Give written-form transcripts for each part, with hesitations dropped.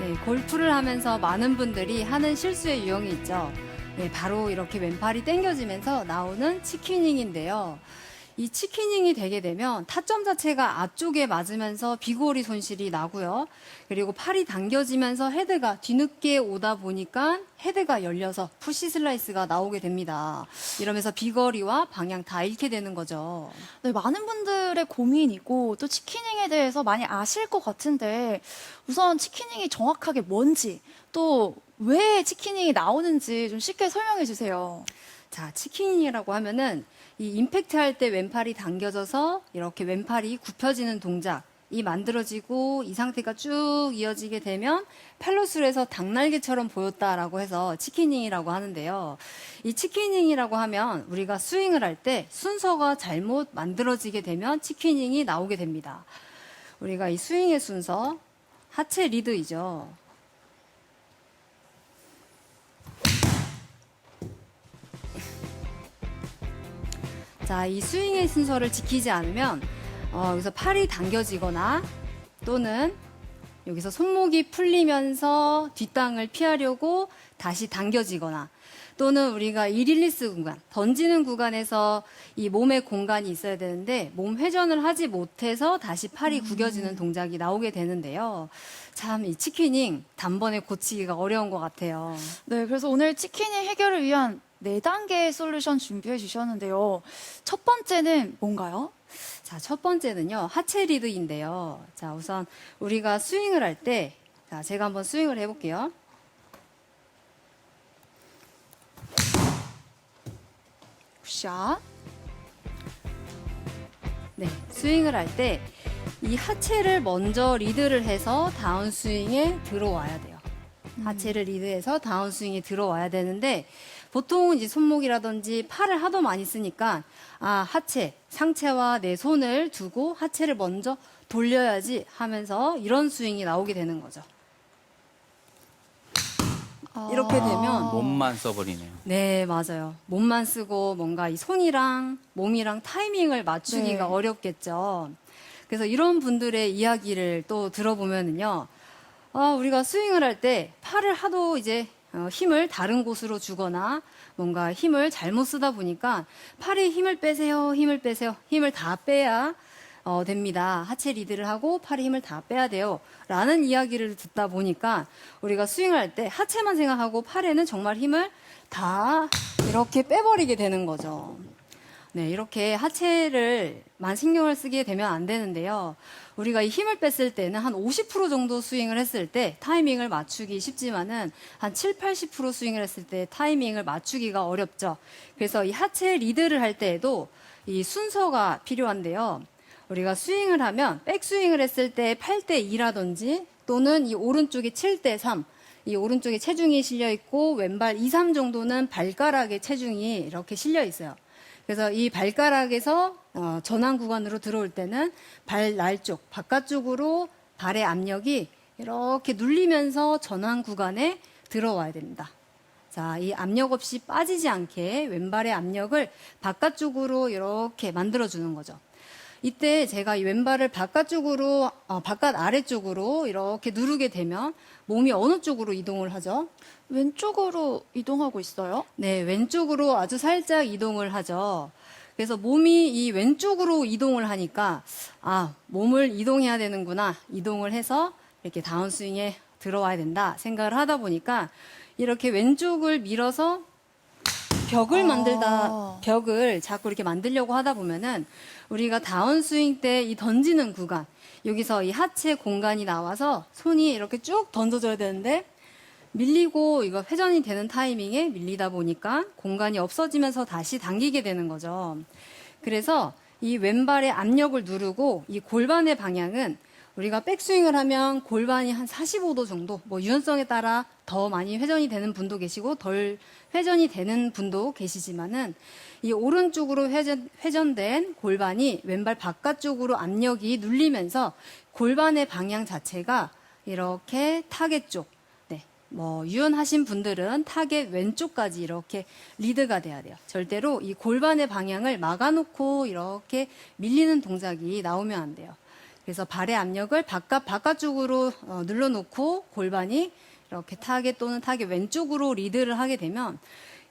네, 골프를 하면서 많은 분들이 하는 실수의 유형이 있죠. 네, 바로 이렇게 왼팔이 당겨지면서 나오는 치키닝인데요. 이 치키닝이 되게 되면 타점 자체가 앞쪽에 맞으면서 비거리 손실이 나고요. 그리고 팔이 당겨지면서 헤드가 뒤늦게 오다 보니까 헤드가 열려서 푸시 슬라이스가 나오게 됩니다. 이러면서 비거리와 방향 다 잃게 되는 거죠. 네, 많은 분들의 고민이고 또 치키닝에 대해서 많이 아실 것 같은데 우선 치키닝이 정확하게 뭔지 또 왜 치키닝이 나오는지 좀 쉽게 설명해 주세요. 자, 치킨이라고 하면은 이 임팩트 할 때 왼팔이 당겨져서 이렇게 왼팔이 굽혀지는 동작이 만들어지고 이 상태가 쭉 이어지게 되면 펠로스에서 닭날개처럼 보였다라고 해서 치키닝이라고 하는데요. 이 치키닝이라고 하면 우리가 스윙을 할 때 순서가 잘못 만들어지게 되면 치키닝이 나오게 됩니다. 우리가 이 스윙의 순서, 하체 리드이죠. 자, 이 스윙의 순서를 지키지 않으면 여기서 팔이 당겨지거나 또는 여기서 손목이 풀리면서 뒷땅을 피하려고 다시 당겨지거나 또는 우리가 이 릴리스 구간, 던지는 구간에서 이 몸의 공간이 있어야 되는데 몸 회전을 하지 못해서 다시 팔이 구겨지는 동작이 나오게 되는데요. 참 이 치키닝 단번에 고치기가 어려운 것 같아요. 네, 그래서 오늘 치키닝 해결을 위한 4단계의 솔루션 준비해 주셨는데요. 첫 번째는 뭔가요? 자, 첫 번째는요, 하체 리드인데요. 자, 우선 우리가 스윙을 할 때, 자, 제가 한번 스윙을 해볼게요. 굿샷. 네, 스윙을 할 때 이 하체를 먼저 리드를 해서 다운 스윙에 들어와야 돼요. 하체를 리드해서 다운 스윙에 들어와야 되는데 보통 이제 손목이라든지 팔을 하도 많이 쓰니까 하체, 상체와 내 손을 두고 하체를 먼저 돌려야지 하면서 이런 스윙이 나오게 되는 거죠. 이렇게 되면 몸만 써버리네요. 네, 맞아요. 몸만 쓰고 뭔가 이 손이랑 몸이랑 타이밍을 맞추기가 네. 어렵겠죠. 그래서 이런 분들의 이야기를 또 들어보면은요, 우리가 스윙을 할 때 팔을 하도 이제 힘을 다른 곳으로 주거나 뭔가 힘을 잘못 쓰다 보니까 팔에 힘을 빼세요, 힘을 빼세요, 힘을 다 빼야 됩니다. 하체 리드를 하고 팔에 힘을 다 빼야 돼요. 라는 이야기를 듣다 보니까 우리가 스윙을 할 때 하체만 생각하고 팔에는 정말 힘을 다 이렇게 빼버리게 되는 거죠. 네, 이렇게 하체를만 신경을 쓰게 되면 안 되는데요. 우리가 이 힘을 뺐을 때는 한 50% 정도 스윙을 했을 때 타이밍을 맞추기 쉽지만은 한 7, 80% 스윙을 했을 때 타이밍을 맞추기가 어렵죠. 그래서 이 하체 리드를 할 때에도 이 순서가 필요한데요. 우리가 스윙을 하면 백스윙을 했을 때 8대 2라든지 또는 이 오른쪽에 7대 3, 이 오른쪽에 체중이 실려 있고 왼발 2, 3 정도는 발가락에 체중이 이렇게 실려 있어요. 그래서 이 발가락에서 전환 구간으로 들어올 때는 발 날 쪽, 바깥쪽으로 발의 압력이 이렇게 눌리면서 전환 구간에 들어와야 됩니다. 자, 이 압력 없이 빠지지 않게 왼발의 압력을 바깥쪽으로 이렇게 만들어주는 거죠. 이때 제가 이 왼발을 바깥쪽으로, 바깥 아래쪽으로 이렇게 누르게 되면 몸이 어느 쪽으로 이동을 하죠? 왼쪽으로 이동하고 있어요? 네, 왼쪽으로 아주 살짝 이동을 하죠. 그래서 몸이 이 왼쪽으로 이동을 하니까, 몸을 이동해야 되는구나. 이동을 해서 이렇게 다운스윙에 들어와야 된다 생각을 하다 보니까 이렇게 왼쪽을 밀어서 벽을 자꾸 이렇게 만들려고 하다 보면은 우리가 다운스윙 때 이 던지는 구간, 여기서 이 하체 공간이 나와서 손이 이렇게 쭉 던져져야 되는데 밀리고 이거 회전이 되는 타이밍에 밀리다 보니까 공간이 없어지면서 다시 당기게 되는 거죠. 그래서 이 왼발의 압력을 누르고 이 골반의 방향은 우리가 백스윙을 하면 골반이 한 45도 정도, 유연성에 따라 더 많이 회전이 되는 분도 계시고 덜 회전이 되는 분도 계시지만은 이 오른쪽으로 회전된 골반이 왼발 바깥쪽으로 압력이 눌리면서 골반의 방향 자체가 이렇게 타겟 쪽, 유연하신 분들은 타겟 왼쪽까지 이렇게 리드가 돼야 돼요. 절대로 이 골반의 방향을 막아놓고 이렇게 밀리는 동작이 나오면 안 돼요. 그래서 발의 압력을 바깥쪽으로 눌러놓고 골반이 이렇게 타겟 또는 타겟 왼쪽으로 리드를 하게 되면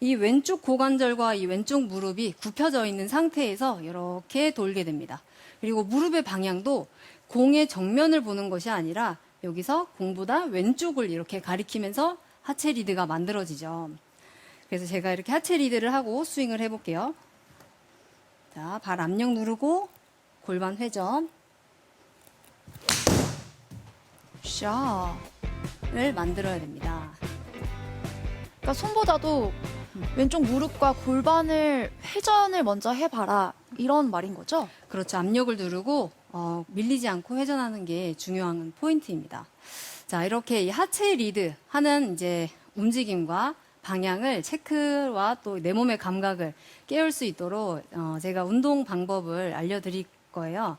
이 왼쪽 고관절과 이 왼쪽 무릎이 굽혀져 있는 상태에서 이렇게 돌게 됩니다. 그리고 무릎의 방향도 공의 정면을 보는 것이 아니라 여기서 공보다 왼쪽을 이렇게 가리키면서 하체 리드가 만들어지죠. 그래서 제가 이렇게 하체 리드를 하고 스윙을 해볼게요. 자, 발 압력 누르고 골반 회전. 샷을 만들어야 됩니다. 그러니까 손보다도 왼쪽 무릎과 골반을 회전을 먼저 해봐라 이런 말인 거죠? 그렇죠. 압력을 누르고 밀리지 않고 회전하는 게 중요한 포인트입니다. 자, 이렇게 이 하체 리드 하는 이제 움직임과 방향을 체크와 또 내 몸의 감각을 깨울 수 있도록 제가 운동 방법을 알려드릴 거예요.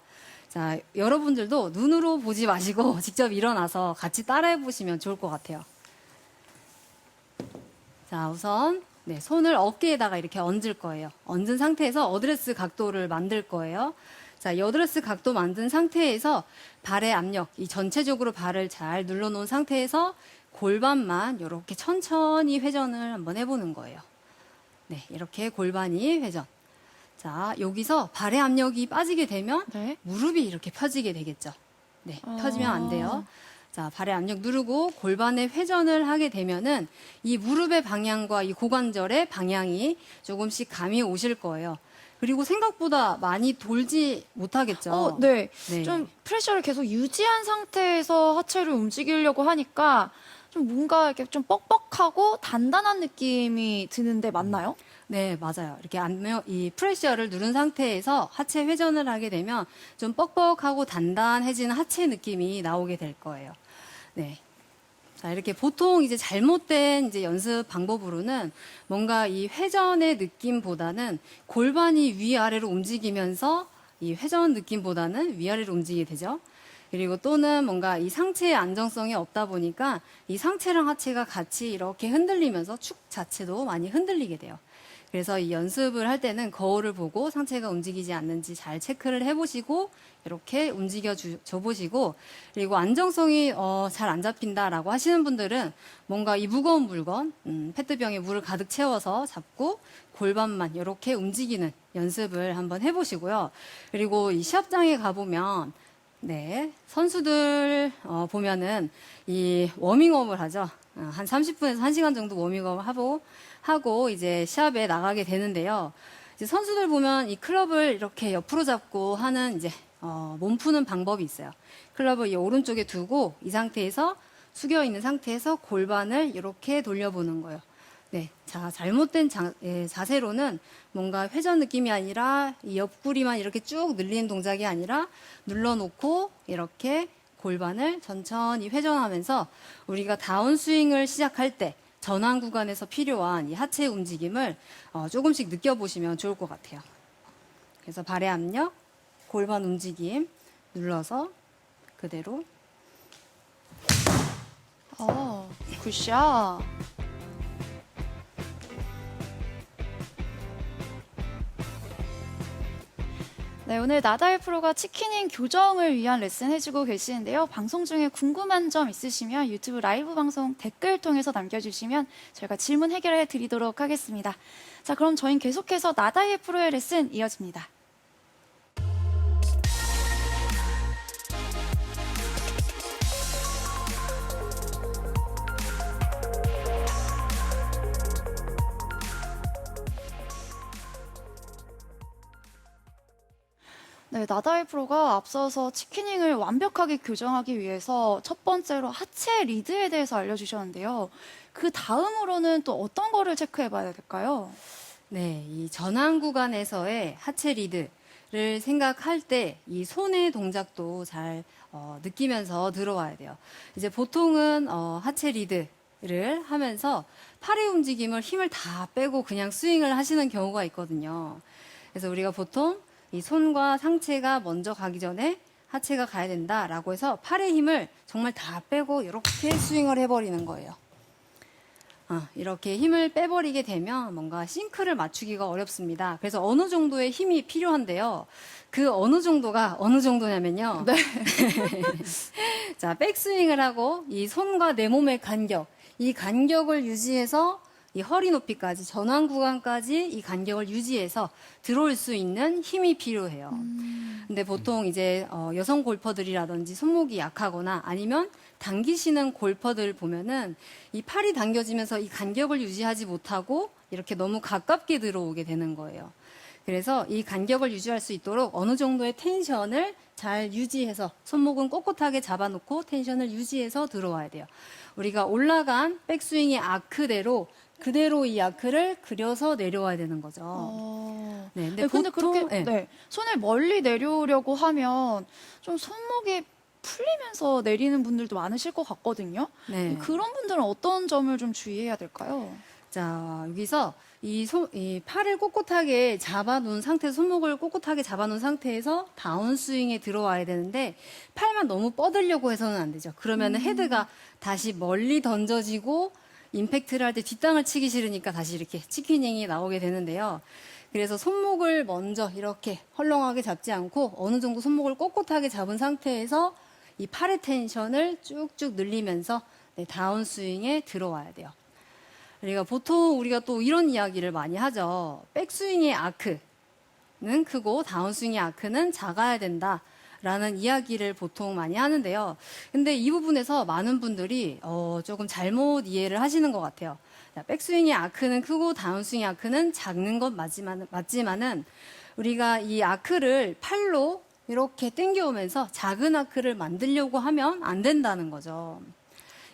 자, 여러분들도 눈으로 보지 마시고 직접 일어나서 같이 따라해 보시면 좋을 것 같아요. 자, 우선 손을 어깨에다가 이렇게 얹을 거예요. 얹은 상태에서 어드레스 각도를 만들 거예요. 자, 이 어드레스 각도 만든 상태에서 발의 압력, 이 전체적으로 발을 잘 눌러놓은 상태에서 골반만 이렇게 천천히 회전을 한번 해보는 거예요. 네, 이렇게 골반이 회전. 자, 여기서 발의 압력이 빠지게 되면 네. 무릎이 이렇게 펴지게 되겠죠. 네, 펴지면 안 돼요. 자, 발의 압력 누르고 골반의 회전을 하게 되면은 이 무릎의 방향과 이 고관절의 방향이 조금씩 감이 오실 거예요. 그리고 생각보다 많이 돌지 못하겠죠. 네. 네. 좀 프레셔를 계속 유지한 상태에서 하체를 움직이려고 하니까 좀 뭔가 이렇게 좀 뻑뻑하고 단단한 느낌이 드는데 맞나요? 네, 맞아요. 이렇게 이 프레셔를 누른 상태에서 하체 회전을 하게 되면 좀 뻑뻑하고 단단해지는 하체 느낌이 나오게 될 거예요. 네. 자, 이렇게 보통 이제 잘못된 이제 연습 방법으로는 뭔가 이 회전의 느낌보다는 골반이 위아래로 움직이면서 이 회전 느낌보다는 위아래로 움직이게 되죠. 그리고 또는 뭔가 이 상체의 안정성이 없다 보니까 이 상체랑 하체가 같이 이렇게 흔들리면서 축 자체도 많이 흔들리게 돼요. 그래서 이 연습을 할 때는 거울을 보고 상체가 움직이지 않는지 잘 체크를 해보시고 이렇게 움직여 줘보시고, 그리고 안정성이 잘 안 잡힌다라고 하시는 분들은 뭔가 이 무거운 물건, 페트병에 물을 가득 채워서 잡고 골반만 이렇게 움직이는 연습을 한번 해보시고요. 그리고 이 시합장에 가보면 네, 선수들 보면은 이 워밍업을 하죠. 한 30분에서 1시간 정도 워밍업을 하고 이제 시합에 나가게 되는데요. 이제 선수들 보면 이 클럽을 이렇게 옆으로 잡고 하는 이제 몸 푸는 방법이 있어요. 클럽을 이 오른쪽에 두고 이 상태에서 숙여 있는 상태에서 골반을 이렇게 돌려보는 거예요. 네, 자, 잘못된 자세로는 뭔가 회전 느낌이 아니라 이 옆구리만 이렇게 쭉 늘리는 동작이 아니라 눌러놓고 이렇게 골반을 천천히 회전하면서 우리가 다운스윙을 시작할 때 전환 구간에서 필요한 이 하체 움직임을 조금씩 느껴보시면 좋을 것 같아요. 그래서 발의 압력, 골반 움직임 눌러서 그대로. 굿샷. 네, 오늘 나다일 프로가 치키닝 교정을 위한 레슨 해주고 계시는데요. 방송 중에 궁금한 점 있으시면 유튜브 라이브 방송 댓글 통해서 남겨주시면 저희가 질문 해결해 드리도록 하겠습니다. 자, 그럼 저희는 계속해서 나다일 프로의 레슨 이어집니다. 네, 나다일 프로가 앞서서 치키닝을 완벽하게 교정하기 위해서 첫 번째로 하체 리드에 대해서 알려주셨는데요. 그 다음으로는 또 어떤 거를 체크해 봐야 될까요? 네, 이 전환 구간에서의 하체 리드를 생각할 때 이 손의 동작도 잘 느끼면서 들어와야 돼요. 이제 보통은 하체 리드를 하면서 팔의 움직임을 힘을 다 빼고 그냥 스윙을 하시는 경우가 있거든요. 그래서 우리가 보통 이 손과 상체가 먼저 가기 전에 하체가 가야 된다라고 해서 팔의 힘을 정말 다 빼고 이렇게 스윙을 해버리는 거예요. 이렇게 힘을 빼버리게 되면 뭔가 싱크를 맞추기가 어렵습니다. 그래서 어느 정도의 힘이 필요한데요. 그 어느 정도가 어느 정도냐면요. 네. 자, 백스윙을 하고 이 손과 내 몸의 간격, 이 간격을 유지해서 이 허리 높이까지, 전완 구간까지 이 간격을 유지해서 들어올 수 있는 힘이 필요해요. 근데 보통 이제 여성 골퍼들이라든지 손목이 약하거나 아니면 당기시는 골퍼들 보면은 이 팔이 당겨지면서 이 간격을 유지하지 못하고 이렇게 너무 가깝게 들어오게 되는 거예요. 그래서 이 간격을 유지할 수 있도록 어느 정도의 텐션을 잘 유지해서 손목은 꼿꼿하게 잡아놓고 텐션을 유지해서 들어와야 돼요. 우리가 올라간 백스윙의 아크대로 그대로 이 아크를 그려서 내려와야 되는 거죠. 네, 근데 그렇게 네, 손을 멀리 내려오려고 하면 좀 손목이 풀리면서 내리는 분들도 많으실 것 같거든요. 네. 그런 분들은 어떤 점을 좀 주의해야 될까요? 자, 여기서 이 팔을 꼿꼿하게 잡아놓은 상태에서 손목을 꼿꼿하게 잡아놓은 상태에서 다운스윙에 들어와야 되는데 팔만 너무 뻗으려고 해서는 안 되죠. 그러면 헤드가 다시 멀리 던져지고 임팩트를 할 때 뒷땅을 치기 싫으니까 다시 이렇게 치킨닝이 나오게 되는데요. 그래서 손목을 먼저 이렇게 헐렁하게 잡지 않고 어느 정도 손목을 꼿꼿하게 잡은 상태에서 이 팔의 텐션을 쭉쭉 늘리면서 다운스윙에 들어와야 돼요. 그러니까 보통 우리가 또 이런 이야기를 많이 하죠. 백스윙의 아크는 크고 다운스윙의 아크는 작아야 된다라는 이야기를 보통 많이 하는데요. 근데 이 부분에서 많은 분들이 조금 잘못 이해를 하시는 것 같아요. 백스윙의 아크는 크고 다운스윙의 아크는 작는 건 맞지만은 우리가 이 아크를 팔로 이렇게 당겨오면서 작은 아크를 만들려고 하면 안 된다는 거죠.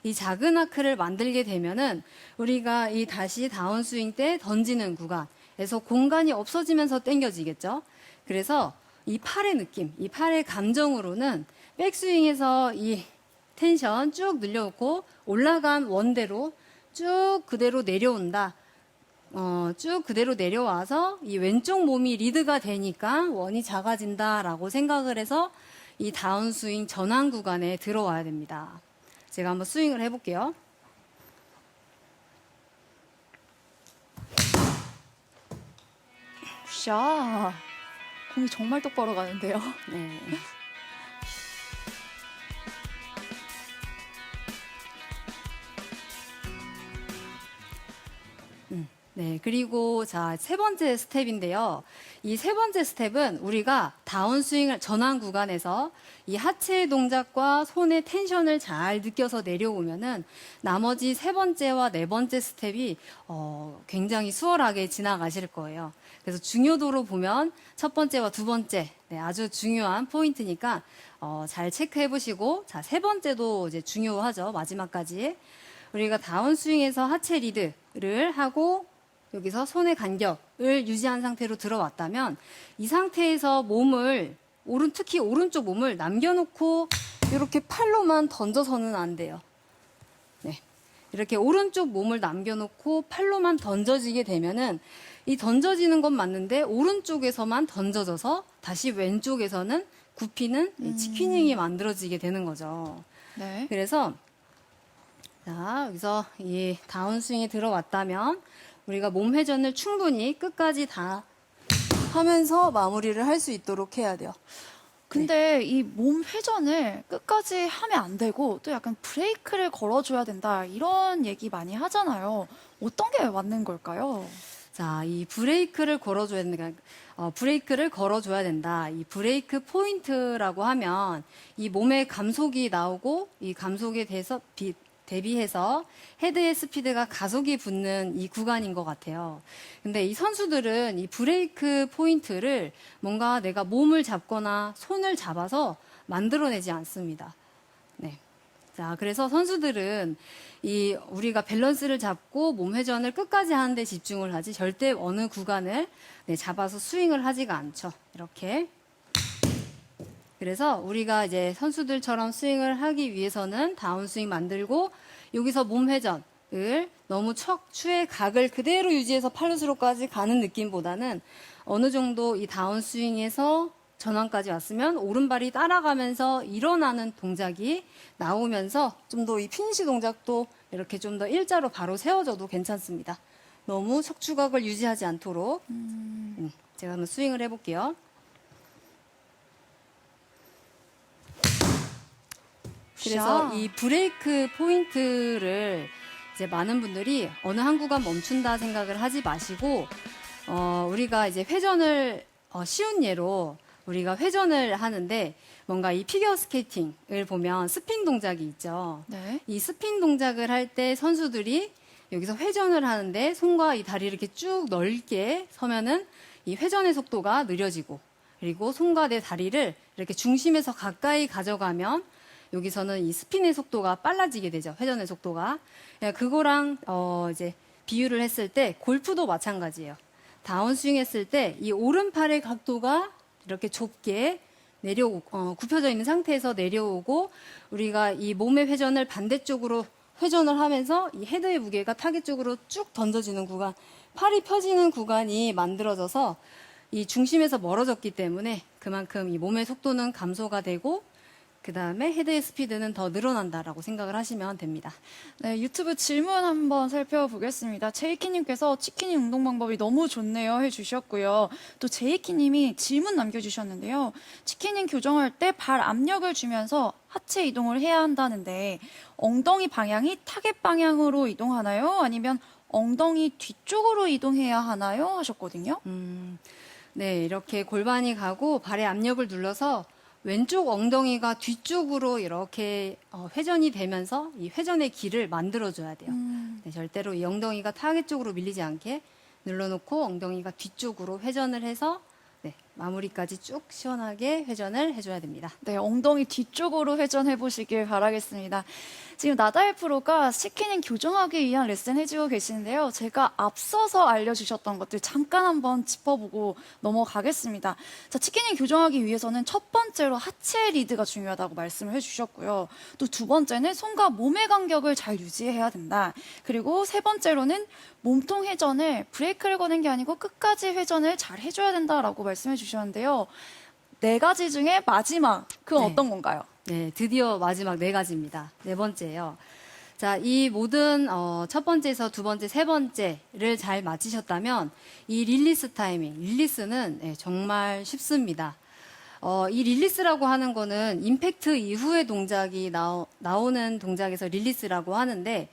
이 작은 아크를 만들게 되면은 우리가 이 다시 다운스윙 때 던지는 구간에서 공간이 없어지면서 당겨지겠죠. 그래서 이 팔의 느낌, 이 팔의 감정으로는 백스윙에서 이 텐션 쭉 늘려놓고 올라간 원대로 쭉 그대로 내려온다. 쭉 그대로 내려와서 이 왼쪽 몸이 리드가 되니까 원이 작아진다라고 생각을 해서 이 다운스윙 전환 구간에 들어와야 됩니다. 제가 한번 스윙을 해볼게요. 샤, 공이 정말 똑바로 가는데요. 네. 네, 그리고 자, 세 번째 스텝인데요. 이 세 번째 스텝은 우리가 다운스윙을 전환 구간에서 이 하체 동작과 손의 텐션을 잘 느껴서 내려오면은 나머지 세 번째와 네 번째 스텝이 굉장히 수월하게 지나가실 거예요. 그래서 중요도로 보면 첫 번째와 두 번째 아주 중요한 포인트니까 잘 체크해 보시고 자, 세 번째도 이제 중요하죠. 마지막까지. 우리가 다운스윙에서 하체 리드를 하고 여기서 손의 간격을 유지한 상태로 들어왔다면 이 상태에서 몸을 특히 오른쪽 몸을 남겨놓고 이렇게 팔로만 던져서는 안 돼요. 네, 이렇게 오른쪽 몸을 남겨놓고 팔로만 던져지게 되면은 이 던져지는 건 맞는데 오른쪽에서만 던져져서 다시 왼쪽에서는 굽히는 이 치킨닝이 만들어지게 되는 거죠. 네. 그래서 자, 여기서 이 다운스윙에 들어왔다면 우리가 몸 회전을 충분히 끝까지 다 하면서 마무리를 할 수 있도록 해야 돼요. 근데 이 몸 회전을 끝까지 하면 안 되고 또 약간 브레이크를 걸어줘야 된다 이런 얘기 많이 하잖아요. 어떤 게 맞는 걸까요? 자, 이 브레이크를 걸어줘야 된다. 브레이크를 걸어줘야 된다. 이 브레이크 포인트라고 하면 이 몸에 감속이 나오고 이 감속에 대비해서 헤드의 스피드가 가속이 붙는 이 구간인 것 같아요. 근데 이 선수들은 이 브레이크 포인트를 뭔가 내가 몸을 잡거나 손을 잡아서 만들어내지 않습니다. 네. 자, 그래서 선수들은 우리가 밸런스를 잡고 몸 회전을 끝까지 하는 데 집중을 하지 절대 어느 구간을 잡아서 스윙을 하지가 않죠. 이렇게. 그래서 우리가 이제 선수들처럼 스윙을 하기 위해서는 다운스윙 만들고 여기서 몸 회전을 너무 추의 각을 그대로 유지해서 팔루스로까지 가는 느낌보다는 어느 정도 이 다운스윙에서 전환까지 왔으면 오른발이 따라가면서 일어나는 동작이 나오면서 좀 더 이 피니시 동작도 이렇게 좀 더 일자로 바로 세워줘도 괜찮습니다. 너무 척추각을 유지하지 않도록 제가 한번 스윙을 해볼게요. 그래서 샤. 이 브레이크 포인트를 이제 많은 분들이 어느 한 구간 멈춘다 생각을 하지 마시고 우리가 이제 회전을 쉬운 예로 우리가 회전을 하는데 뭔가 이 피겨 스케이팅을 보면 스핀 동작이 있죠. 네. 이 스핀 동작을 할 때 선수들이 여기서 회전을 하는데 손과 이 다리를 이렇게 쭉 넓게 서면은 이 회전의 속도가 느려지고 그리고 손과 내 다리를 이렇게 중심에서 가까이 가져가면 여기서는 이 스핀의 속도가 빨라지게 되죠. 회전의 속도가. 그거랑 이제 비유를 했을 때 골프도 마찬가지예요. 다운스윙 했을 때 이 오른팔의 각도가 이렇게 좁게 내려오고 굽혀져 있는 상태에서 내려오고 우리가 이 몸의 회전을 반대쪽으로 회전을 하면서 이 헤드의 무게가 타겟 쪽으로 쭉 던져지는 구간, 팔이 펴지는 구간이 만들어져서 이 중심에서 멀어졌기 때문에 그만큼 이 몸의 속도는 감소가 되고 그 다음에 헤드의 스피드는 더 늘어난다라고 생각을 하시면 됩니다. 네, 유튜브 질문 한번 살펴보겠습니다. 제이키님께서 치키닝 운동 방법이 너무 좋네요 해주셨고요. 또 제이키님이 질문 남겨주셨는데요. 치키닝 교정할 때 발 압력을 주면서 하체 이동을 해야 한다는데 엉덩이 방향이 타겟 방향으로 이동하나요? 아니면 엉덩이 뒤쪽으로 이동해야 하나요? 하셨거든요. 네, 이렇게 골반이 가고 발의 압력을 눌러서 왼쪽 엉덩이가 뒤쪽으로 이렇게 회전이 되면서 이 회전의 길을 만들어줘야 돼요. 네, 절대로 이 엉덩이가 타겟 쪽으로 밀리지 않게 눌러놓고 엉덩이가 뒤쪽으로 회전을 해서 네, 마무리까지 쭉 시원하게 회전을 해줘야 됩니다. 네, 엉덩이 뒤쪽으로 회전해 보시길 바라겠습니다. 지금 나다일 프로가 치키닝 교정하기 위한 레슨 해주고 계시는데요. 제가 앞서서 알려주셨던 것들 잠깐 한번 짚어보고 넘어가겠습니다. 자, 치키닝 교정하기 위해서는 첫 번째로 하체 리드가 중요하다고 말씀을 해주셨고요. 또 두 번째는 손과 몸의 간격을 잘 유지해야 된다. 그리고 세 번째로는 몸통 회전을 브레이크를 거는 게 아니고 끝까지 회전을 잘 해줘야 된다라고 말씀해 주셨는데요. 네 가지 중에 마지막, 그건 네. 어떤 건가요? 네, 드디어 마지막 네 가지입니다. 네 번째예요. 자, 이 모든 첫 번째에서 두 번째, 세 번째를 잘 맞히셨다면 이 릴리스 타이밍, 릴리스는 네, 정말 쉽습니다. 이 릴리스라고 하는 거는 임팩트 이후의 동작이 나오는 동작에서 릴리스라고 하는데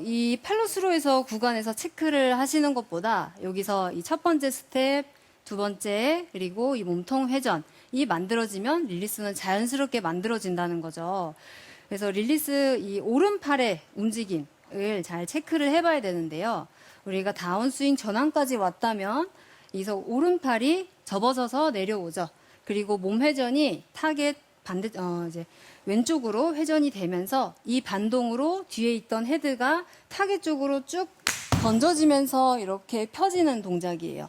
이 팔로스로에서 구간에서 체크를 하시는 것보다 여기서 이 첫 번째 스텝, 두 번째, 그리고 이 몸통 회전, 이 만들어지면 릴리스는 자연스럽게 만들어진다는 거죠. 그래서 릴리스 이 오른팔의 움직임을 잘 체크를 해봐야 되는데요. 우리가 다운스윙 전환까지 왔다면 여기서 오른팔이 접어져서 내려오죠. 그리고 몸 회전이 타겟 반대 이제 왼쪽으로 회전이 되면서 이 반동으로 뒤에 있던 헤드가 타겟 쪽으로 쭉 던져지면서 이렇게 펴지는 동작이에요.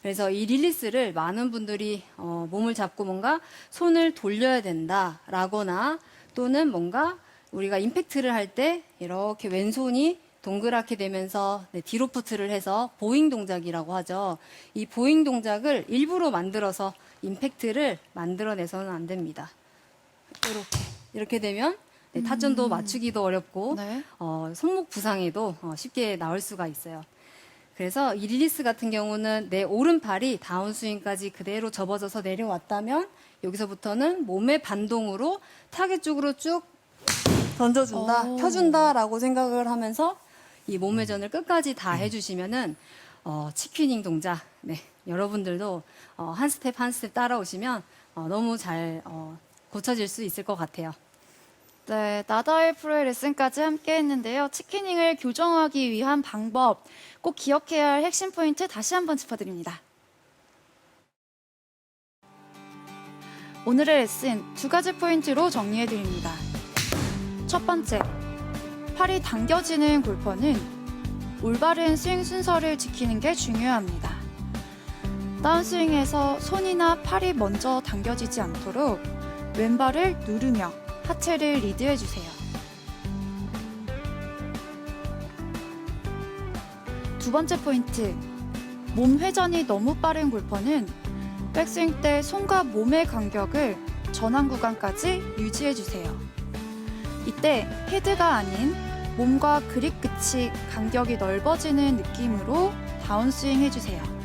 그래서 이 릴리스를 많은 분들이 몸을 잡고 뭔가 손을 돌려야 된다라거나 또는 뭔가 우리가 임팩트를 할 때 이렇게 왼손이 동그랗게 되면서 네, 디로프트를 해서 보잉 동작이라고 하죠. 이 보잉 동작을 일부러 만들어서 임팩트를 만들어내서는 안 됩니다. 이렇게 되면 네, 타점도 맞추기도 어렵고 네. 손목 부상에도 쉽게 나올 수가 있어요. 그래서 이 릴리스 같은 경우는 내 오른팔이 다운스윙까지 그대로 접어져서 내려왔다면 여기서부터는 몸의 반동으로 타겟 쪽으로 쭉 던져준다, 오. 펴준다라고 생각을 하면서 이 몸 회전을 끝까지 다 해주시면은 치퀴닝 동작, 네, 여러분들도 한 스텝 한 스텝 따라오시면 너무 잘 고쳐질 수 있을 것 같아요. 네, 나다일 프로의 레슨까지 함께 했는데요. 치키닝을 교정하기 위한 방법, 꼭 기억해야 할 핵심 포인트 다시 한번 짚어드립니다. 오늘의 레슨 두 가지 포인트로 정리해드립니다. 첫 번째, 팔이 당겨지는 골퍼는 올바른 스윙 순서를 지키는 게 중요합니다. 다운스윙에서 손이나 팔이 먼저 당겨지지 않도록 왼발을 누르며 하체를 리드해주세요. 두 번째 포인트, 몸 회전이 너무 빠른 골퍼는 백스윙 때 손과 몸의 간격을 전환 구간까지 유지해주세요. 이때 헤드가 아닌 몸과 그립 끝이 간격이 넓어지는 느낌으로 다운스윙 해주세요.